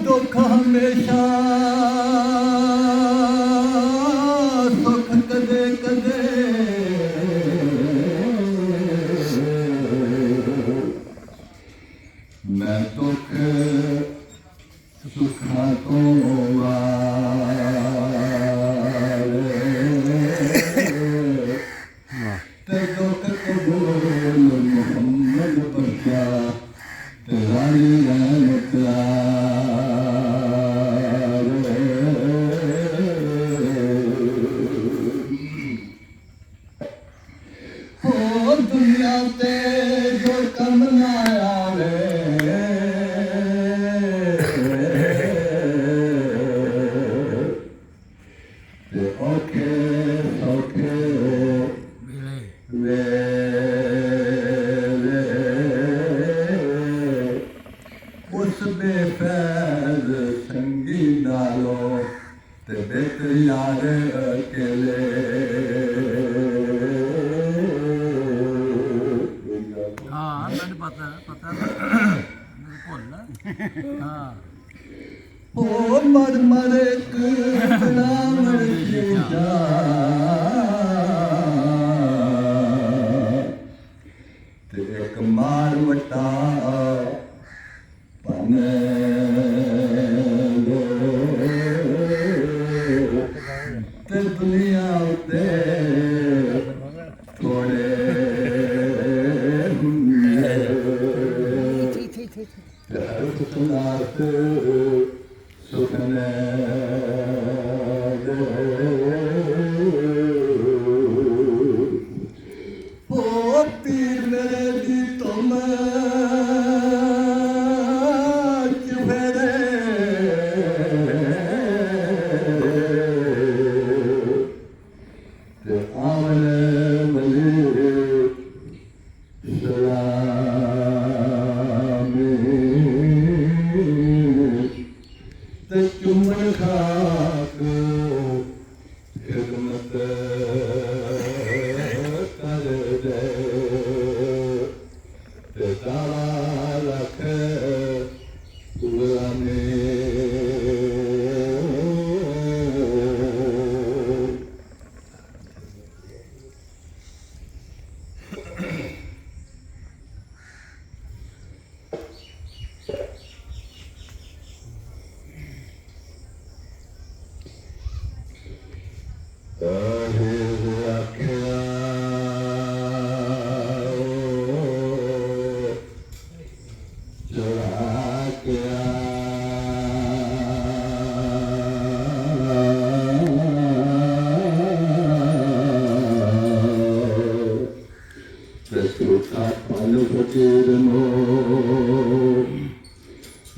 दुख हमेशा सुख कदे कदे मैं दुख सुखा तो ते दुख कबूल मोहम्मद बख्शा तेरी रहमत दुनिया ते जो कम ना आवे ते औखे सौखे वेले उस बेफैज संगी नालो ते बेहतर यार अकेले ओ मर मर एक नाम शीशा ते एक मार वटा पने ते दुनिया उते थोड़े सुनात सुखने ओ पीर मेरे दी तुम चुफेरे ते आमने मली ते चुमन खाक खिदमत कर दे ते ताला रख गुलामी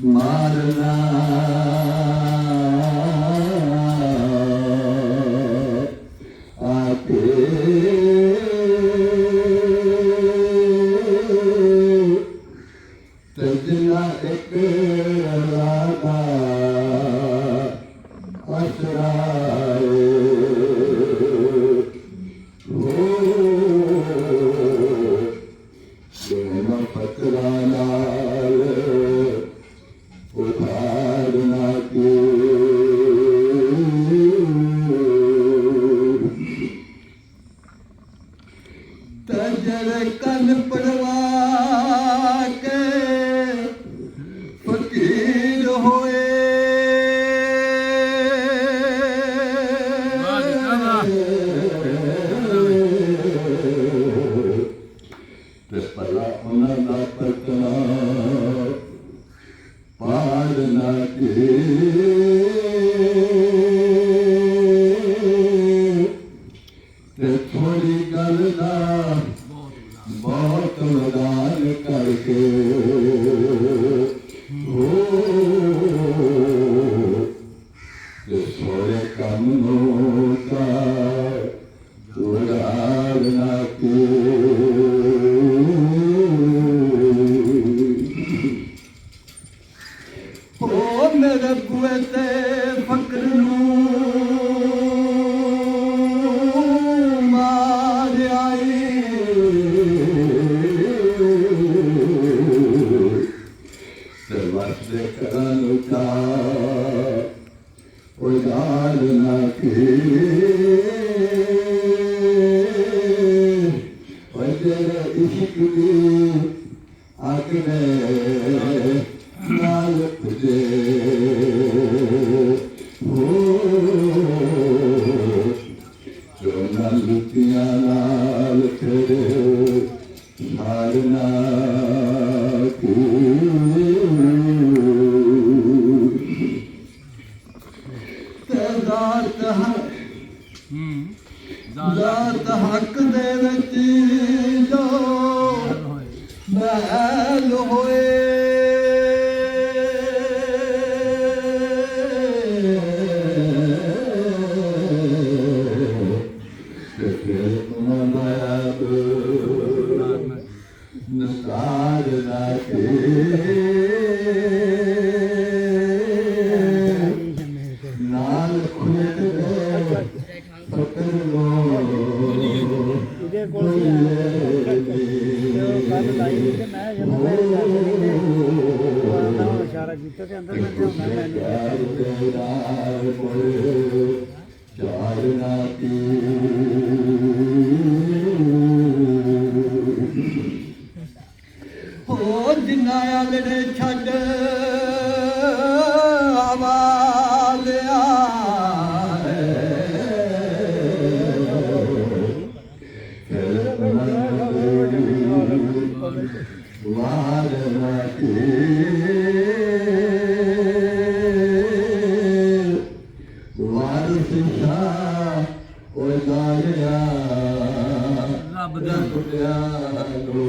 मारना आके तजना एक राधा असराए पतराना उधारना के तजर कन पड़वा के फकीर होए पला उन्ना पतना पाड़ना के थोड़ी गल ना बहुत मदान करके हो थोड़े कम नो ਤੇ ਫਕਰ ਨੂੰ ਮਾਰ ਆਈ ਤੇ ਵਸਦੇ ਕਰਨ ਉਚਾ ਕੋਈ ਗਾਲ ਨਾ ਕੀ ਵਜਰ ਇਸ਼ਕ ਦੀ ਆਕਨੇ ਨਾਲ ਤੁਝੇ ਹੋ ਜੋ ਨਾਲ ਲੁੱਟੀਆਂ ਨਾਲ ਖੜੇ ਮਾਰਨਾ ਜ਼ਾਤ ਹੱਕ ਦੇ ਵਿੱਚ ਜੋ ਮਹਿਲ ਹੋਏ ਨਸਾਰ ਨਾ ਕੇ ਨਾਲ ਖੁਦ ਫਕਰ ਲੋ ਇਹਦੇ ਕੋਲ ਗੱਲ ਲਾਈ ਤੇ ਮੈਂ ਜਦੋਂ ਮੈਂ ਇਸ਼ਾਰਾ ਕੀਤਾ ਤੇ ਅੰਦਰ ਮੈਂ ਚਾਰ ਨਾ ਕੀ ਹੋ ਜਿੰਨਾ ਆਲੜੇ ਛੱਡ ਆਵਾਲਿਆ ਰੱਬ ਦਾ ਟੁੱਟਿਆ ਲੋ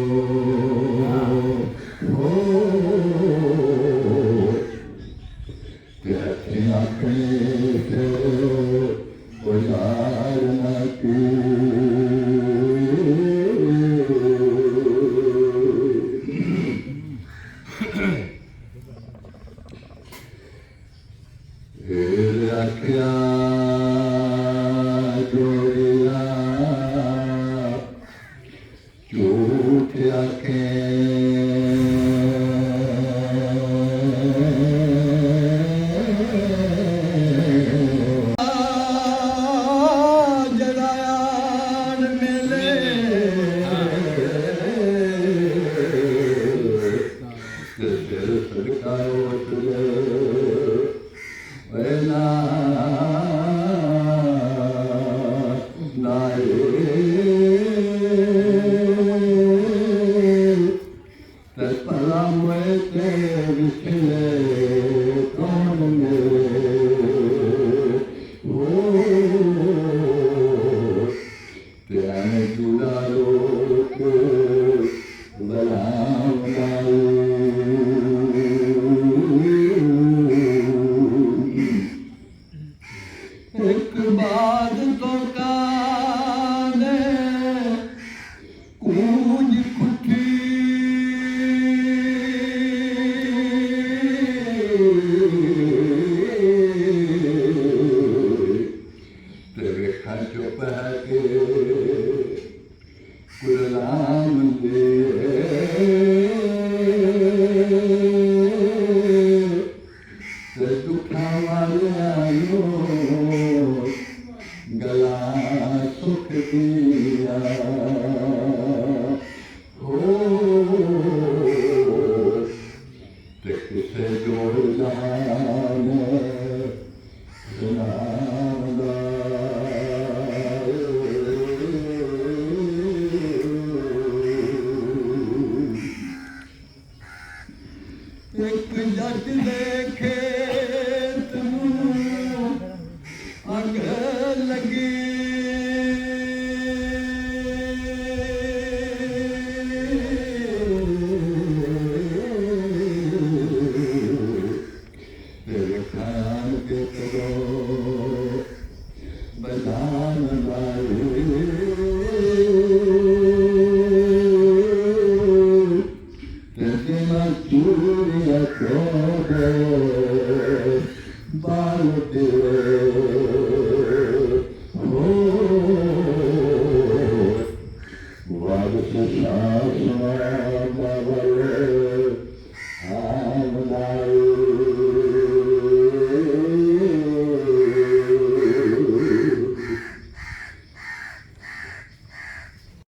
ਤੇ ਆਪਣੇ ਤੇ ਕੋਈ ਹਾਰ ਨਾ ਕੀ ਰੱਖਿਆ ਜੋੜਿਆ ਝੂਠ ਆਖੇ ਜਲਾਨ ਮਿਲੇ ਤੇ ਸਰਕਾਰੋ ਤੁਲੇ ਵੈਨਾ ਇੱਕ ਬਾਦ ਤੋਂ ਕਾਨੇ ਕੂੰਜ ਕੁੱਠੀ ਤੇਰੇ ਖਾਚੋ ਪੈ ਕੇ ਗੁਰਨਾਮ ਦੇ ਤੇ ਦੁੱਖਾਂ ਵਾਲਿਆਂ ਨੂੰ ਗਲਾ ਸੁਖ ਦਿਆ ਹੋ ਤੇ ਕਿਸੇ ਜੋੜ ਜਾਨ ਸੁਨਾਮ ਦਾ ਇੱਕ ਜੱਟ ਦੇ ਖੇਤ ਨੂੰ ਅੱਗ ਲੱਗੀ ਤੇਰੇ ਖਾਨ ਕੇ ਤੋ ਬਦਾਨ ਲਾਏ ਤੇ ਮੈਂ ਚੂੜੀਆਂ ਖੋਦੇ ਬਾਲਦੇ ਹੋ ਵਾਦ ਸੁਨਾ ਬਾਬਲੇ ਆਮਦਾਏ